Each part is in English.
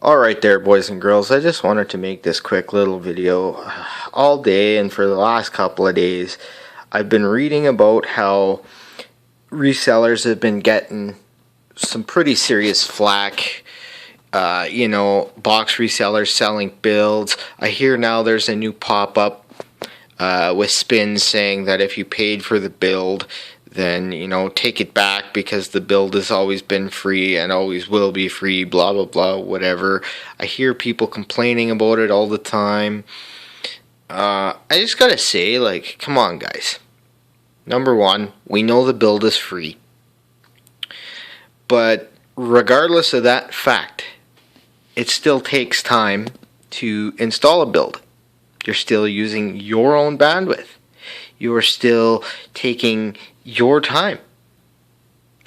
Alright there, boys and girls, I just wanted to make this quick little video. All day and for the last couple of days I've been reading about how resellers have been getting some pretty serious flack. Box resellers selling builds. I hear now there's a new pop-up with spins saying that if you paid for the build, then take it back because the build has always been free and always will be free, blah blah blah, whatever. I hear people complaining about it all the time. I just gotta say, come on guys. Number one, we know the build is free, but regardless of that fact, it still takes time to install a build. You're still using your own bandwidth. You're still taking your time,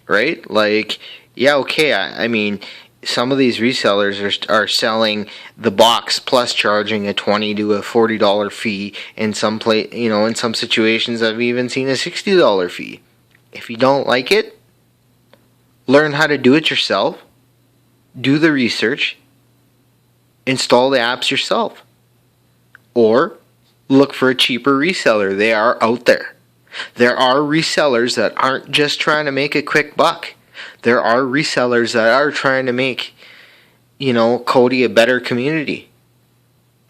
right? I mean, some of these resellers are selling the box plus charging a $20 to a $40 fee. In some in some situations, I've even seen a $60 fee. If you don't like it, learn how to do it yourself. Do the research. Install the apps yourself. Or look for a cheaper reseller. They are out there. There are resellers that aren't just trying to make a quick buck. There are resellers that are trying to make, Kody a better community.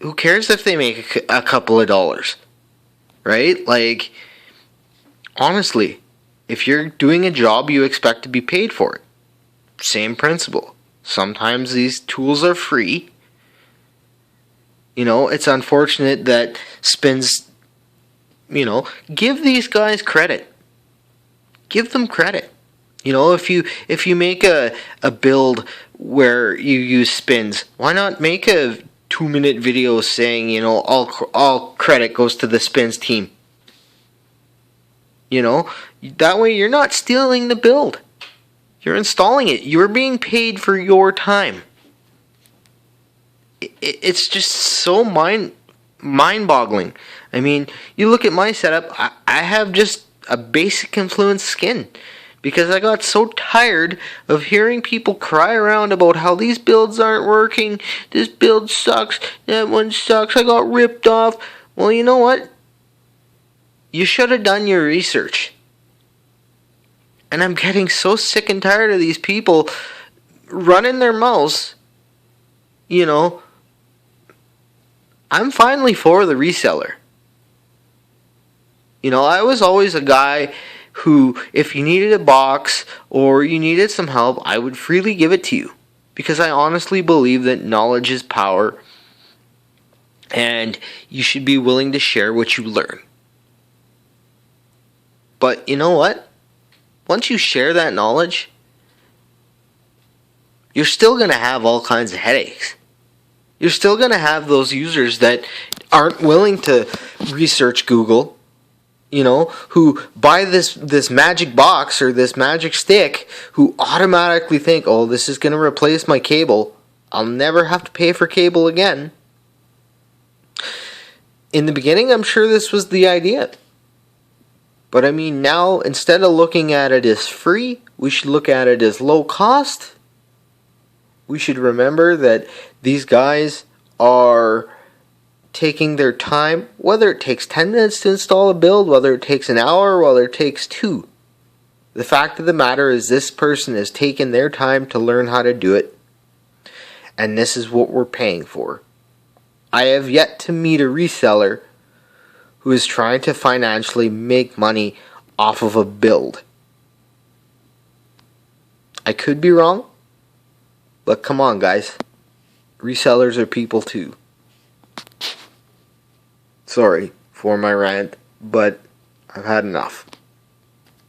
Who cares if they make a couple of dollars? Right? Honestly, if you're doing a job, you expect to be paid for it. Same principle. Sometimes these tools are free. It's unfortunate that spins, give these guys credit. Give them credit. If you make a build where you use spins, why not make a 2-minute video saying, all credit goes to the spins team? That way you're not stealing the build. You're installing it. You're being paid for your time. It's just so mind-boggling. I mean, you look at my setup, I have just a basic influence skin because I got so tired of hearing people cry around about how these builds aren't working, this build sucks, that one sucks, I got ripped off. Well, you know what? You should have done your research. And I'm getting so sick and tired of these people running their mouths, I'm finally for the reseller. I was always a guy who, if you needed a box or you needed some help, I would freely give it to you. Because I honestly believe that knowledge is power. And you should be willing to share what you learn. But you know what? Once you share that knowledge, you're still going to have all kinds of headaches. You're still going to have those users that aren't willing to research Google, who buy this magic box or this magic stick, who automatically think, oh, this is going to replace my cable. I'll never have to pay for cable again. In the beginning, I'm sure this was the idea. But I mean, now, instead of looking at it as free, we should look at it as low cost. We should remember that these guys are taking their time, whether it takes 10 minutes to install a build, whether it takes an hour, whether it takes 2. The fact of the matter is this person has taken their time to learn how to do it, and this is what we're paying for. I have yet to meet a reseller who is trying to financially make money off of a build. I could be wrong. But come on, guys. Resellers are people too. Sorry for my rant, but I've had enough.